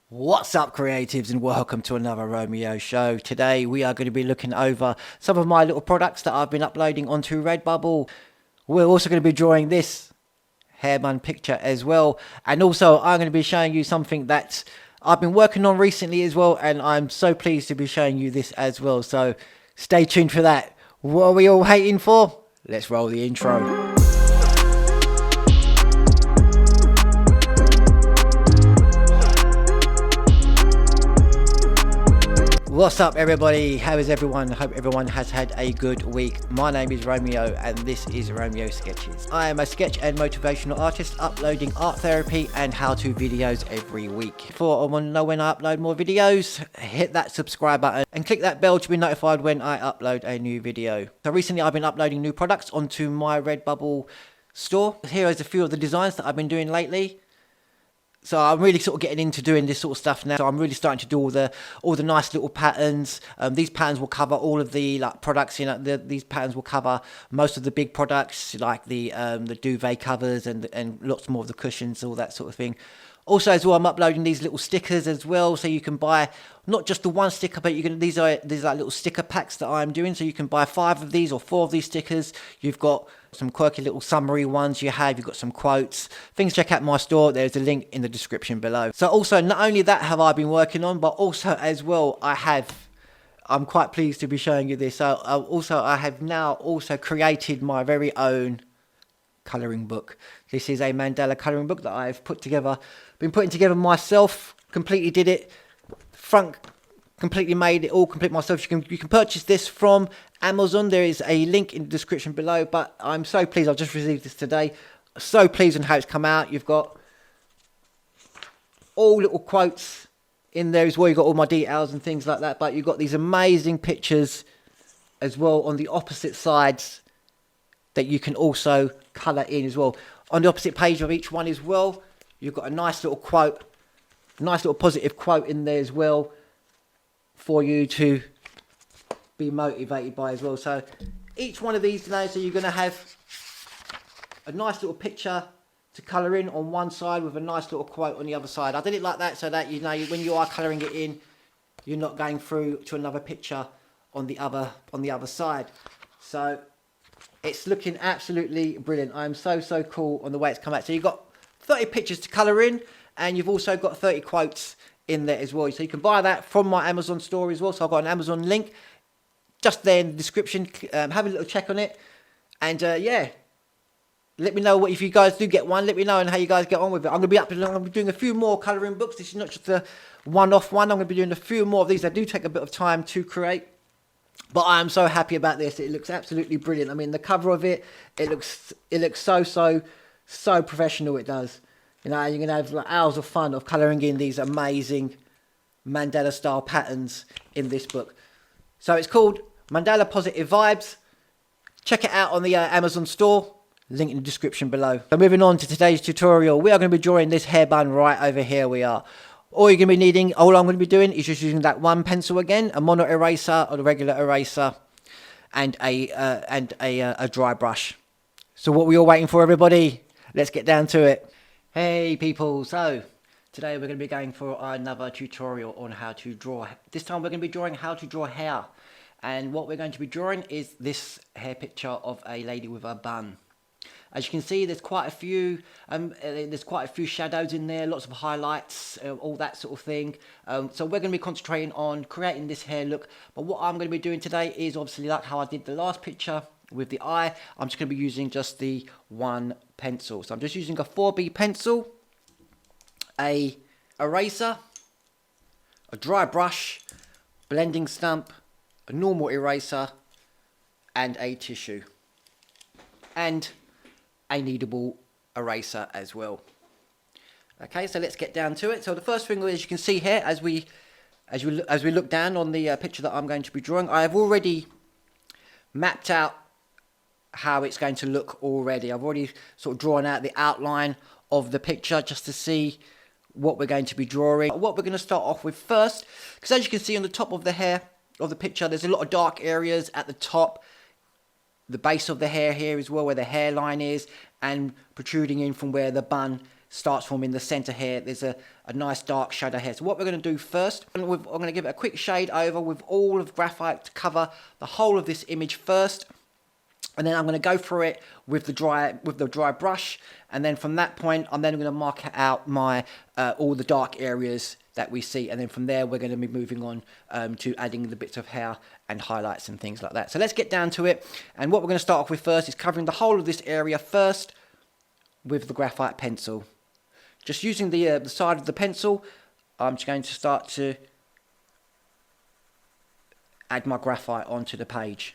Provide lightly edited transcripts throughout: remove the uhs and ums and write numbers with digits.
What's up, creatives, and welcome to another Romeo show. Today we are going to be looking over some of my little products that I've been uploading onto Redbubble. We're also going to be drawing this hair bun picture as well, and also I'm going to be showing you something that I've been working on recently as well, and I'm so pleased to be showing you this as well. So stay tuned for that. What are we all waiting for? Let's roll the intro. What's up, everybody? How is everyone? Hope everyone has had a good week. My name is Romeo and this is Romeo Sketches. I am a sketch and motivational artist uploading art therapy and how-to videos every week. If you want to know when I upload more videos, hit that subscribe button and click that bell to be notified when I upload a new video. So recently I've been uploading new products onto my Redbubble store. Here is a few of the designs that I've been doing lately. So I'm really sort of getting into doing this sort of stuff now. So I'm really starting to do all the nice little patterns. These patterns will cover all of the products. You know, these patterns will cover most of the big products, like the duvet covers and lots more of the cushions, all that sort of thing. Also, as well, I'm uploading these little stickers as well, so you can buy not just the one sticker, but you can. These are like little sticker packs that I'm doing, so you can buy 5 of these or 4 of these stickers. You've got some quirky little summary ones. You've got some quotes. Things. Check out my store. There's a link in the description below. So also, not only that have I been working on, but also as well, I'm quite pleased to be showing you this. So I have now also created my very own colouring book. This is a Mandala colouring book that I've been putting together myself. Completely did it, front completely made it all complete myself. You can purchase this from Amazon. There is a link in the description below. But I'm so pleased. I've just received this today. So pleased on how it's come out. You've got all little quotes in there as well. You've got all my details and things like that. But you've got these amazing pictures as well on the opposite sides that you can also colour in as well. On the opposite page of each one as well, you've got a nice little quote, nice little positive quote in there as well for you to be motivated by as well. So each one of these now, so you're going to have a nice little picture to colour in on one side with a nice little quote on the other side. I did it like that so that, you know, when you are colouring it in, you're not going through to another picture on the other side. So it's looking absolutely brilliant. I'm so cool on the way it's come out. So you've got 30 pictures to colour in, and you've also got 30 quotes in there as well. So you can buy that from my Amazon store as well. So I've got an Amazon link just there in the description. Have a little check on it. And yeah, let me know if you guys do get one. Let me know and how you guys get on with it. I'm going to be doing a few more colouring books. This is not just a one-off one. I'm going to be doing a few more of these. They do take a bit of time to create. But I am so happy about this. It looks absolutely brilliant. I mean, the cover of it, it looks so professional. It does. You know, you're gonna have like hours of fun of colouring in these amazing Mandala style patterns in this book. So it's called Mandala Positive Vibes. Check it out on the Amazon store. Link in the description below. So moving on to today's tutorial, we are going to be drawing this hair bun right over here. All you're going to be needing, all I'm going to be doing is just using that one pencil again, a mono eraser or a regular eraser, and a dry brush. So what we all waiting for, everybody? Let's get down to it. Hey people, so today we're going to be going for another tutorial on how to draw. This time we're going to be drawing how to draw hair. And what we're going to be drawing is this hair picture of a lady with a bun. As you can see, there's quite a few shadows in there, lots of highlights, all that sort of thing. So we're going to be concentrating on creating this hair look. But what I'm going to be doing today is obviously like how I did the last picture with the eye. I'm just going to be using just the one pencil. So I'm just using a 4B pencil, a eraser, a dry brush, blending stump, a normal eraser, and a tissue. And a kneadable eraser as well. Okay, so let's get down to it. So the first thing, as you can see here, as we look down on the picture that I'm going to be drawing, I have already mapped out how it's going to look already. I've already sort of drawn out the outline of the picture just to see what we're going to be drawing. What we're going to start off with first, because as you can see on the top of the hair of the picture, there's a lot of dark areas at the top. The base of the hair here as well, where the hairline is, and protruding in from where the bun starts forming the center here. There's a nice dark shadow here. So what we're going to do first, I'm going to give it a quick shade over with all of graphite to cover the whole of this image first. And then I'm going to go through it with the dry brush, and then from that point I'm then going to mark out my all the dark areas that we see, and then from there we're going to be moving on to adding the bits of hair and highlights and things like that. So let's get down to it, and what we're going to start off with first is covering the whole of this area first with the graphite pencil. Just using the side of the pencil, I'm just going to start to add my graphite onto the page.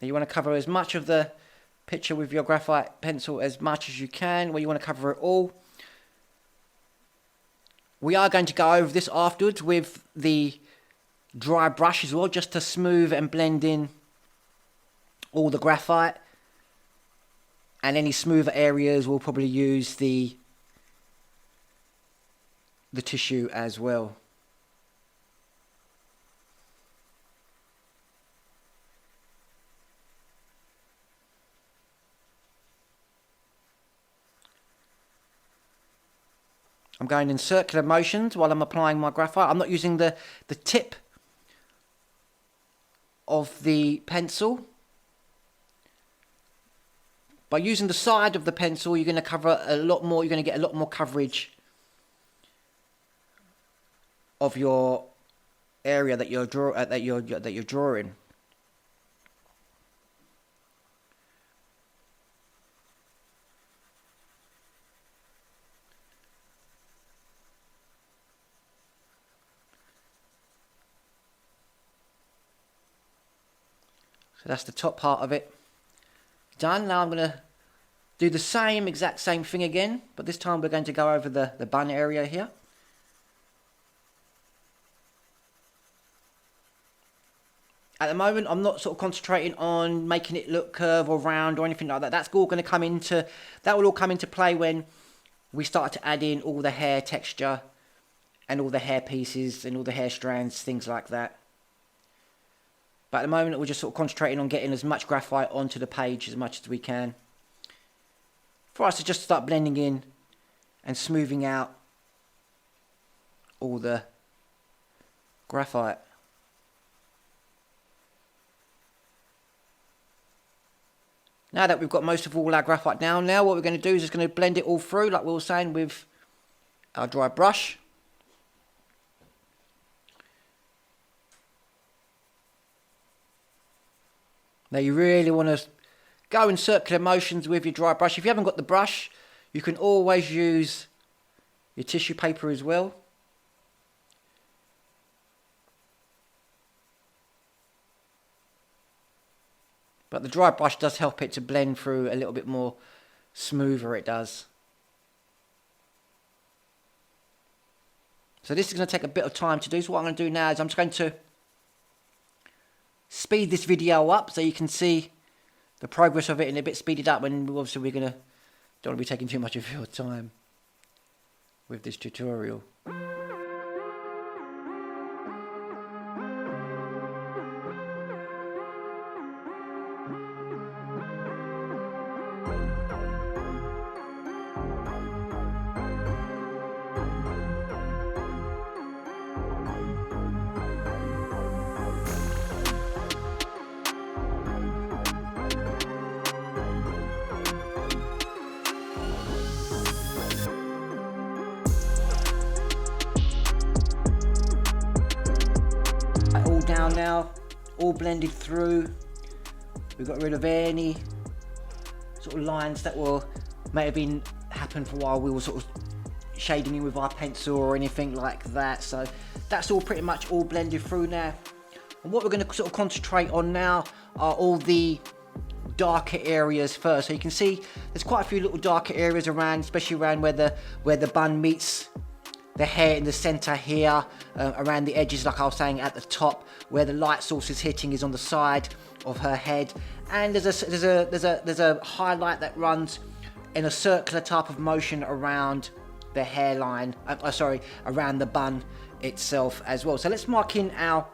You want to cover as much of the picture with your graphite pencil as much as you can, where you want to cover it all. We are going to go over this afterwards with the dry brush as well, just to smooth and blend in all the graphite. And any smoother areas we'll probably use the tissue as well. I'm going in circular motions while I'm applying my graphite. I'm not using the tip of the pencil. By using the side of the pencil, you're going to cover a lot more. You're going to get a lot more coverage of your area that you're drawing. So that's the top part of it done. Now I'm going to do the exact same thing again, but this time we're going to go over the bun area here. At the moment, I'm not sort of concentrating on making it look curved or round or anything like that. That will all come into play when we start to add in all the hair texture and all the hair pieces and all the hair strands, things like that. But at the moment, we're just sort of concentrating on getting as much graphite onto the page as much as we can, for us to just start blending in and smoothing out all the graphite. Now that we've got most of all our graphite down, now what we're going to do is just going to blend it all through, like we were saying, with our dry brush. Now you really want to go in circular motions with your dry brush. If you haven't got the brush, you can always use your tissue paper as well. But the dry brush does help it to blend through a little bit more smoother, it does. So this is going to take a bit of time to do. So what I'm going to do now is I'm just going to speed this video up so you can see the progress of it and a bit speeded up, and obviously don't want to be taking too much of your time with this tutorial. All down now, all blended through. We've got rid of any sort of lines that may have been happened for a while we were sort of shading in with our pencil or anything like that. So that's all pretty much all blended through now. And what we're going to sort of concentrate on now are all the darker areas first. So you can see there's quite a few little darker areas around, especially around where the bun meets the hair in the center here, around the edges, like I was saying, at the top where the light source is hitting is on the side of her head, and there's a highlight that runs in a circular type of motion around the hairline, around the bun itself as well. So let's mark in our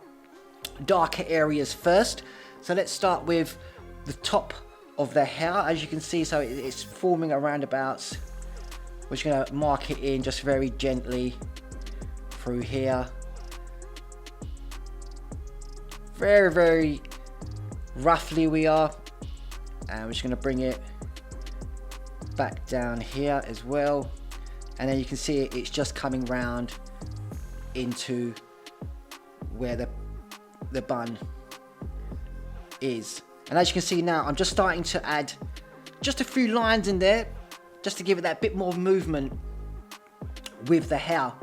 darker areas first. So let's start with the top of the hair. As you can see, so it's forming a roundabouts. We're just going to mark it in just very gently through here. Very, very roughly we are. And we're just going to bring it back down here as well. And then you can see it's just coming round into where the bun is. And as you can see now, I'm just starting to add just a few lines in there, just to give it that bit more movement with the hair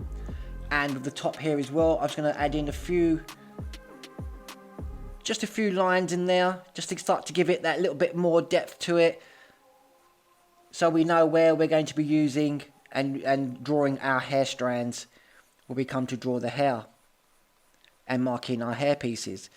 and with the top here as well. I'm just going to add in just a few lines in there, just to start to give it that little bit more depth to it, so we know where we're going to be using and drawing our hair strands when we come to draw the hair and marking our hair pieces.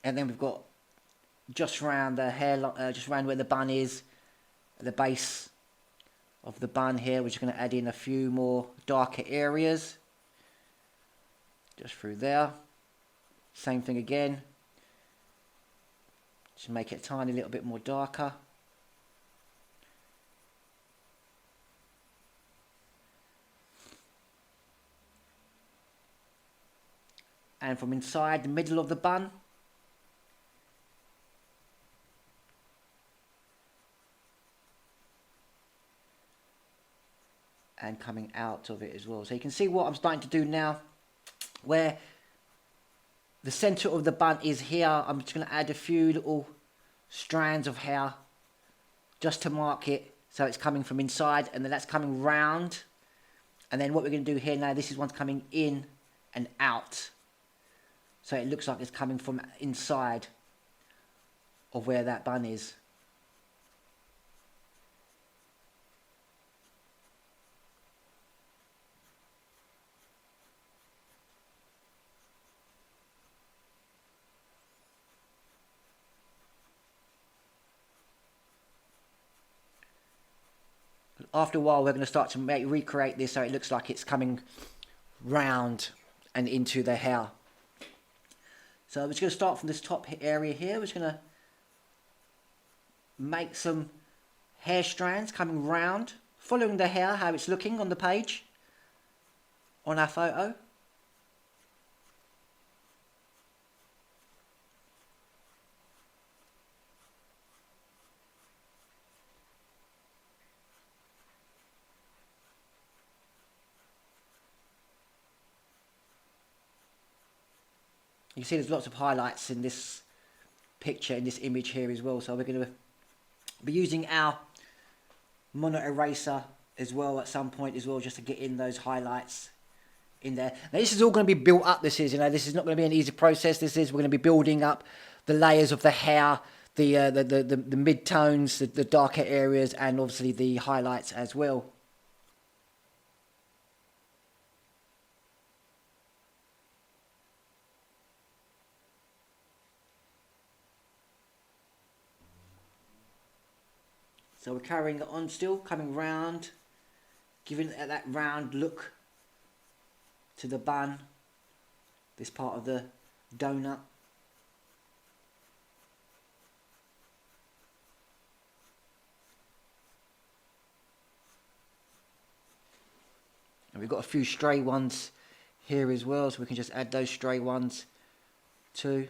And then we've got just around the hair, just around where the bun is, at the base of the bun here. We're just going to add in a few more darker areas, just through there. Same thing again. Just make it a tiny little bit more darker. And from inside the middle of the bun, and coming out of it as well. So you can see what I'm starting to do now, where the center of the bun is here. I'm just going to add a few little strands of hair just to mark it, so it's coming from inside, and then that's coming round. And then what we're going to do here now, this is one's coming in and out, so it looks like it's coming from inside of where that bun is. After a while, we're going to start to recreate this so it looks like it's coming round and into the hair. So we're just going to start from this top area here. We're just going to make some hair strands coming round, following the hair, how it's looking on the page, on our photo. You can see there's lots of highlights in this picture, in this image here as well. So we're going to be using our mono eraser as well at some point as well, just to get in those highlights in there. Now this is all going to be built up. This is not going to be an easy process. We're going to be building up the layers of the hair, the mid-tones, the darker areas, and obviously the highlights as well. So we're carrying it on still, coming round, giving it that round look to the bun, this part of the donut. And we've got a few stray ones here as well, so we can just add those stray ones too.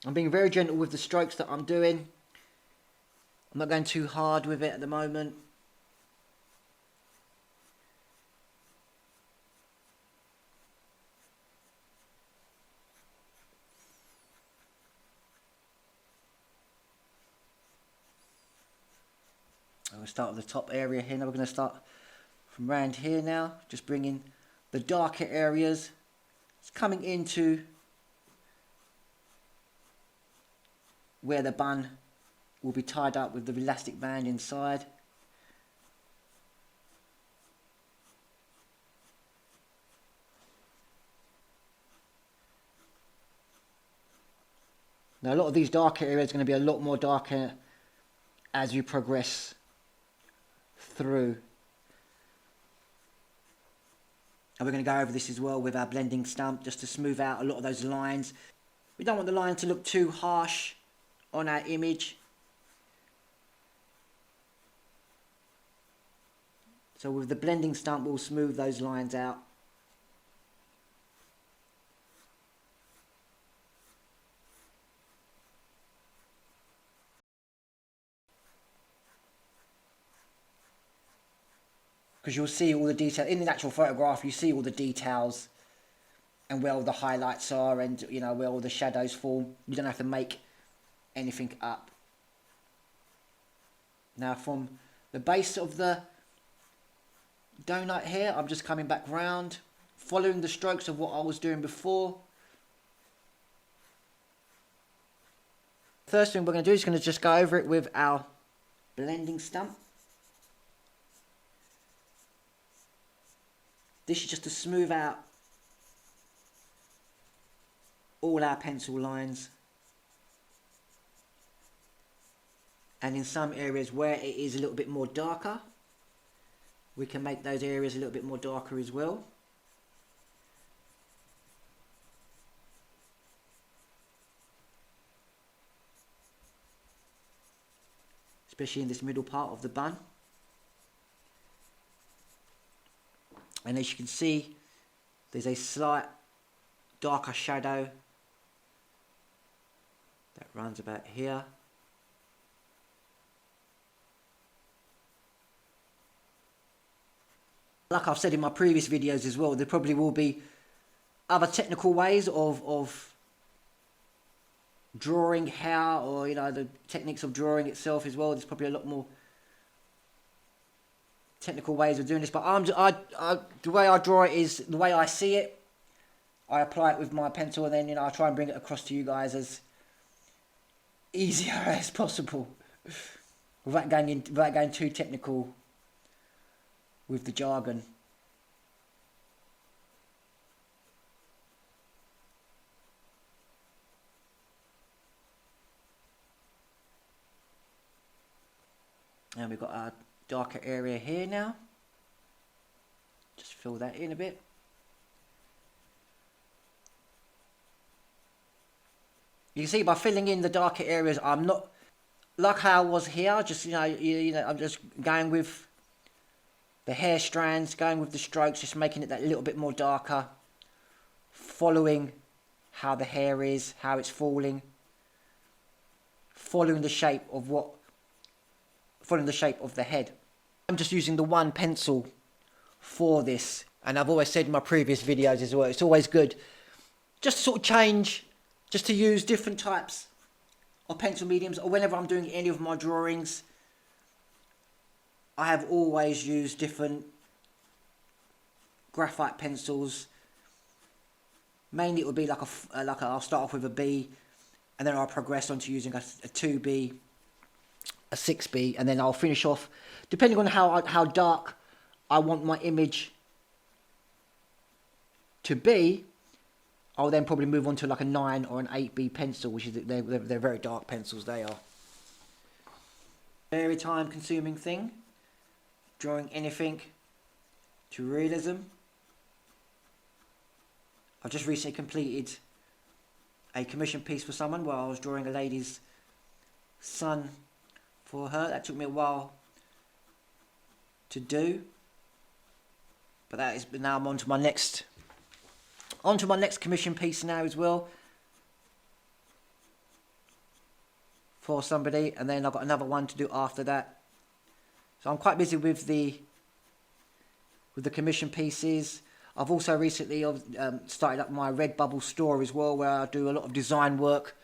I'm being very gentle with the strokes that I'm doing. I'm not going too hard with it at the moment. I'm going to start with the top area here. Now we're going to start from around here now. Just bringing the darker areas. It's coming into where the bun will be tied up with the elastic band inside. Now a lot of these darker areas are going to be a lot more darker as you progress through. And we're going to go over this as well with our blending stump, just to smooth out a lot of those lines. We don't want the line to look too harsh on our image. So with the blending stump, we'll smooth those lines out. Because you'll see all the detail in the actual photograph. You see all the details and where all the highlights are, and you know where all the shadows fall. You don't have to make anything up. Now from the base of the donut here, I'm just coming back round, following the strokes of what I was doing before. First thing we're going to do is going to just go over it with our blending stump. This is just to smooth out all our pencil lines. And in some areas where it is a little bit more darker, we can make those areas a little bit more darker as well. Especially in this middle part of the bun. And as you can see, there's a slight darker shadow that runs about here. Like I've said in my previous videos as well, there probably will be other technical ways of drawing hair, or you know, the techniques of drawing itself as well. There's probably a lot more technical ways of doing this, but the way I draw it is the way I see it. I apply it with my pencil, and then you know I try and bring it across to you guys as easier as possible, without going too technical with the jargon. And we've got our darker area here now. Just fill that in a bit. You can see by filling in the darker areas, I'm not like how I was here. Just you know, I'm just going with the hair strands, going with the strokes, just making it that little bit more darker, following how the hair is, how it's falling, following the shape of the head. I'm just using the one pencil for this, and I've always said in my previous videos as well, it's always good just to sort of change, just to use different types of pencil mediums, or whenever I'm doing any of my drawings, I have always used different graphite pencils. Mainly it would be I'll start off with a B, and then I'll progress on to using a 2B, a 6B, and then I'll finish off, depending on how dark I want my image to be, I'll then probably move on to like a 9 or an 8B pencil, which is, they're very dark pencils, they are. Very time consuming thing, drawing anything to realism. I've just recently completed a commission piece for someone where I was drawing a lady's son for her. That took me a while to do, but now I'm on to my next commission piece now as well for somebody, and then I've got another one to do after that. So I'm quite busy with the commission pieces. I've also recently started up my Redbubble store as well, where I do a lot of design work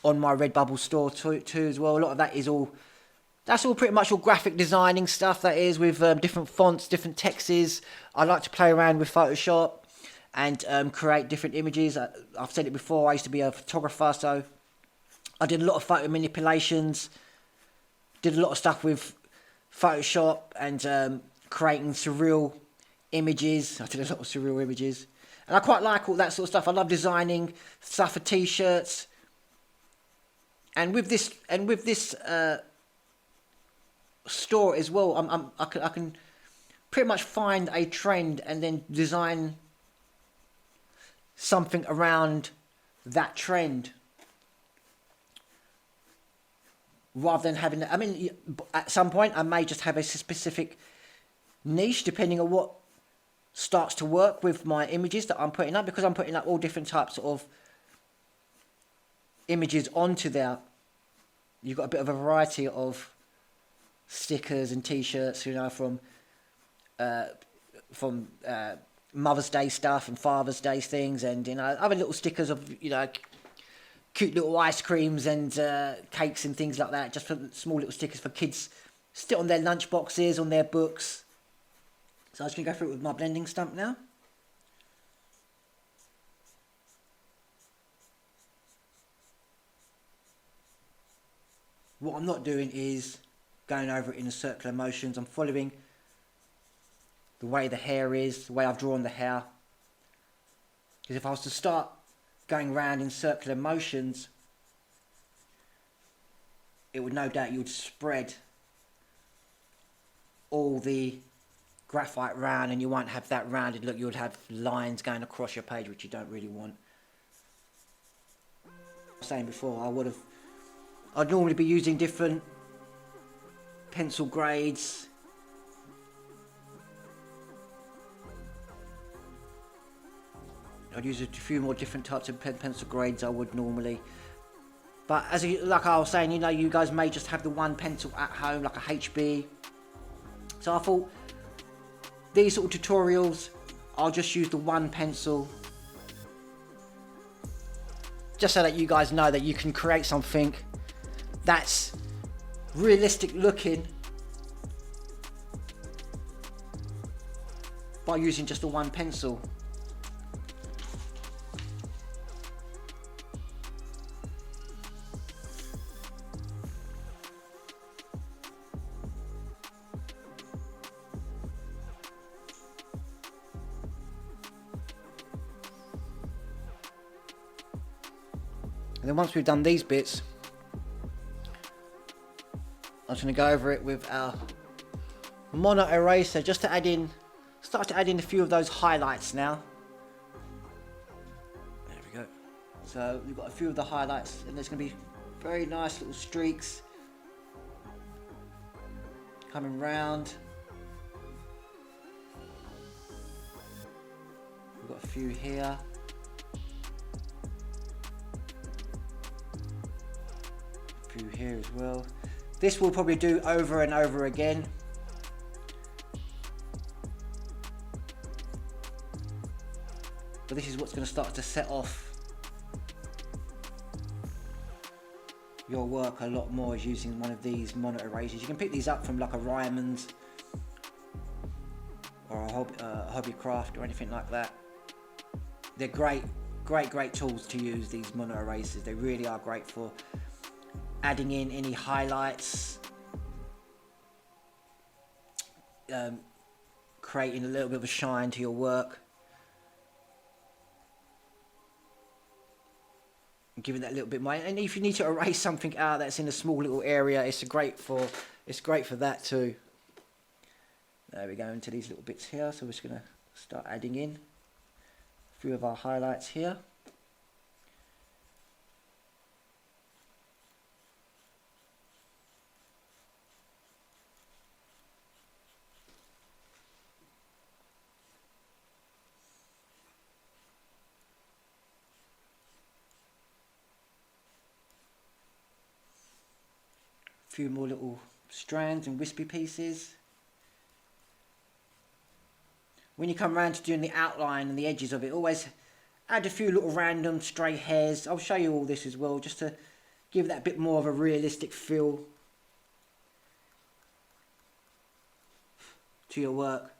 on my Redbubble store too as well. A lot of that is that's all pretty much all graphic designing stuff, that is, with different fonts, different texts. I like to play around with Photoshop and create different images. I've said it before, I used to be a photographer, so I did a lot of photo manipulations, did a lot of stuff with Photoshop and creating surreal images. I did a lot of surreal images, and I quite like all that sort of stuff. I love designing stuff for t-shirts, And with this store as well, I can pretty much find a trend and then design something around that trend, rather than having, I mean, at some point I may just have a specific niche depending on what starts to work with my images that I'm putting up, because I'm putting up all different types of images onto there. You've got a bit of a variety of stickers and t-shirts, you know, from Mother's Day stuff and Father's Day things, and, you know, other little stickers of, you know, cute little ice creams and cakes and things like that, just for small little stickers for kids, stick on their lunch boxes, on their books. So I'm just going to go through it with my blending stump now. What I'm not doing is going over it in a circular motions. I'm following the way the hair is, the way I've drawn the hair. Because if I was to start going around in circular motions, it would no doubt, you would spread all the graphite round, and you won't have that rounded look. You would have lines going across your page, which you don't really want. I was saying before, I'd normally be using different pencil grades. I'd use a few more different types of pencil grades I would normally. But like I was saying, you know, you guys may just have the one pencil at home, like a HB. So I thought, these sort of tutorials, I'll just use the one pencil, just so that you guys know that you can create something that's realistic looking by using just the one pencil. And then once we've done these bits, I'm just going to go over it with our mono eraser just to start to add in a few of those highlights now. There we go. So we've got a few of the highlights, and there's going to be very nice little streaks coming round. We've got a few here. A few here as well. This we'll probably do over and over again. But this is what's going to start to set off your work a lot more, is using one of these mono erasers. You can pick these up from like a Ryman's or a Hobby Craft or anything like that. They're great tools to use, these mono erasers. They really are great for adding in any highlights, creating a little bit of a shine to your work, and giving that a little bit more. And if you need to erase something out that's in a small little area, it's great for that too. There we go, into these little bits here. So we're just going to start adding in a few of our highlights here. Few more little strands and wispy pieces. When you come around to doing the outline and the edges of it, always add a few little random stray hairs. I'll show you all this as well, just to give that bit more of a realistic feel to your work,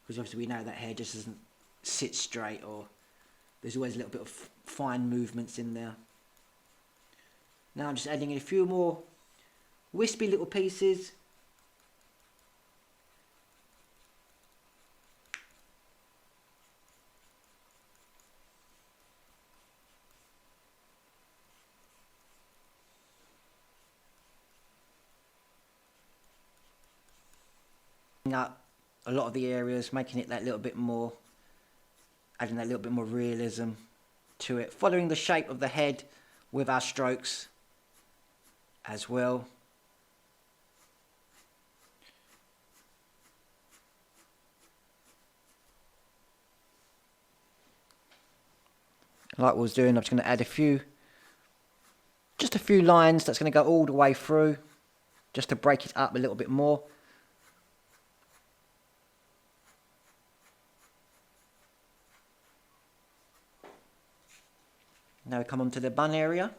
because obviously we know that hair just doesn't sit straight, or there's always a little bit of fine movements in there. Now I'm just adding in a few more wispy little pieces. up a lot of the areas, making it that little bit more, adding that little bit more realism to it, following the shape of the head with our strokes as well. Like I was doing, I'm just going to add just a few lines that's going to go all the way through, just to break it up a little bit more. Now we come on to the bun area.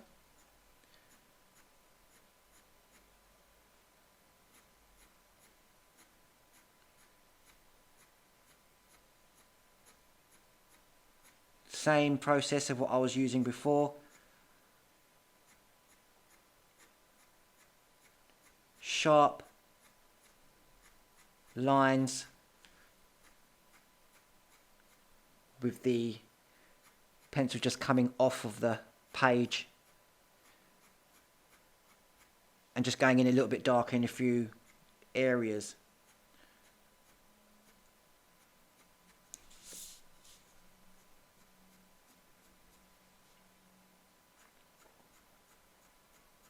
Same process of what I was using before. Sharp lines with the pencil just coming off of the page, and just going in a little bit darker in a few areas.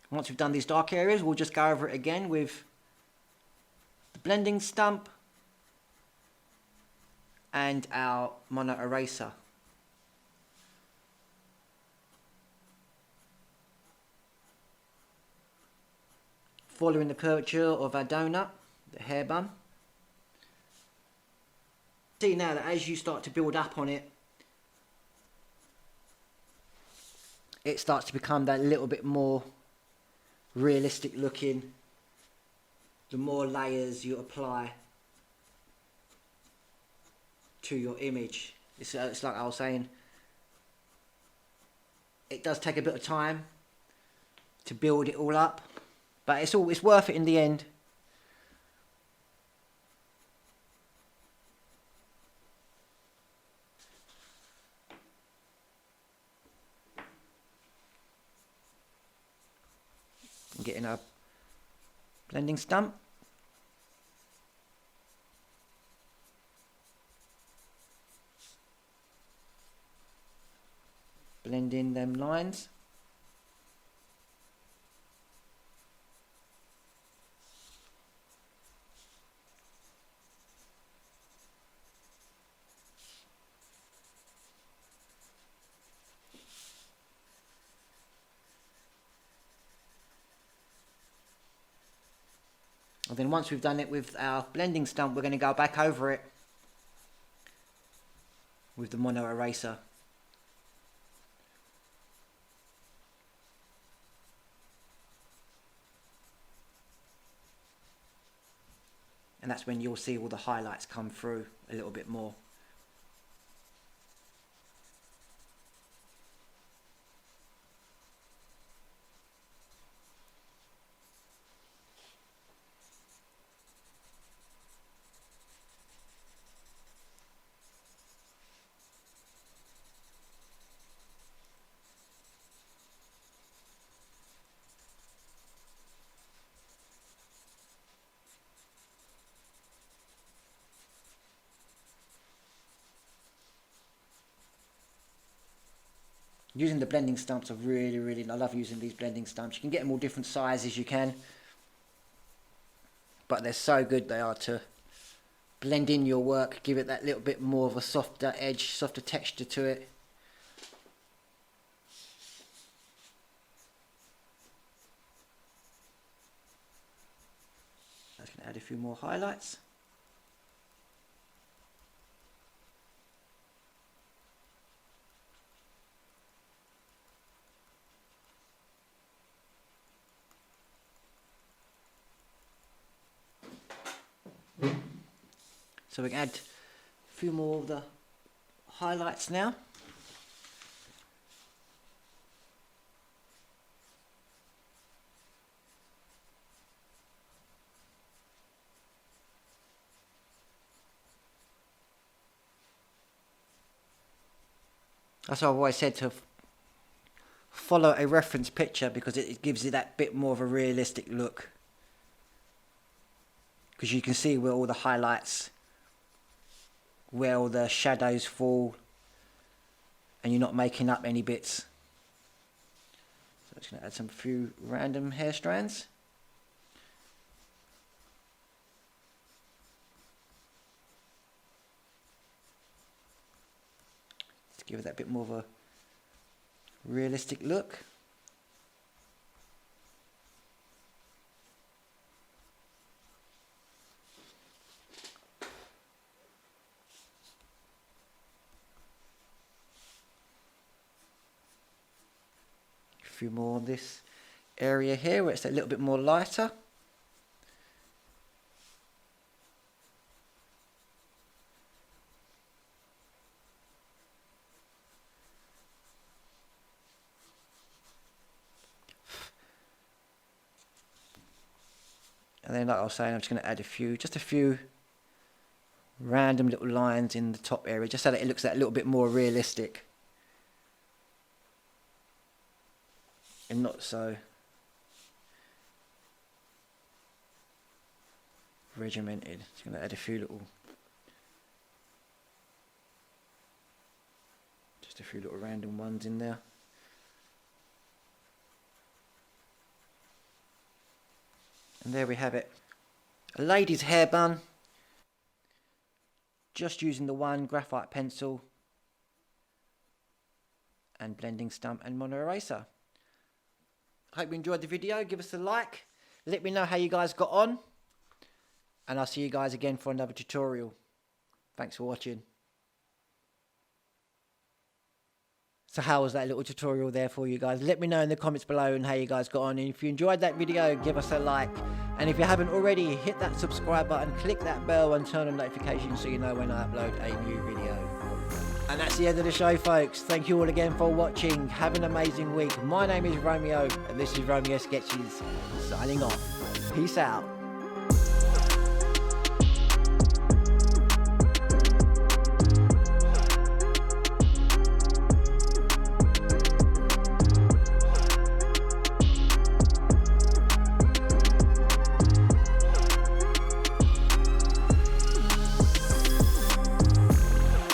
Once we've done these dark areas, we'll just go over it again with the blending stump and our mono eraser. Following the curvature of our donut, the hair bun. See now that as you start to build up on it, it starts to become that little bit more realistic looking, the more layers you apply to your image. It's like I was saying, it does take a bit of time to build it all up, but it's worth it in the end. Getting a blending stump. Blend in them lines. And then once we've done it with our blending stump, we're going to go back over it with the mono eraser. And that's when you'll see all the highlights come through a little bit more. Using the blending stumps are really, I love using these blending stumps. You can get them all different sizes you can, but they're so good they are to blend in your work, give it that little bit more of a softer edge, softer texture to it. I'm just going to add a few more highlights. So we can add a few more of the highlights now. That's what I've always said, to follow a reference picture, because it gives you that bit more of a realistic look. because you can see where all the highlights, where all the shadows fall, and you're not making up any bits. So I'm just going to add some few random hair strands. To give it that bit more of a realistic look. A few more on this area here where it's a little bit more lighter. And then, like I was saying, I'm just going to add just a few random little lines in the top area, just so that it looks a little bit more realistic and not so regimented. Just going to add a few little random ones in there. And there we have it, a lady's hair bun, just using the one graphite pencil and blending stump and mono eraser. I hope you enjoyed the video. Give us a like, let me know how you guys got on, and I'll see you guys again for another tutorial. Thanks for watching. So how was that little tutorial there for you guys? Let me know in the comments below and how you guys got on. And if you enjoyed that video, give us a like. And if you haven't already, hit that subscribe button, click that bell and turn on notifications so you know when I upload a new video. And that's the end of the show, folks. Thank you all again for watching. Have an amazing week. My name is Romeo and this is Romeo Sketches, signing off. Peace out.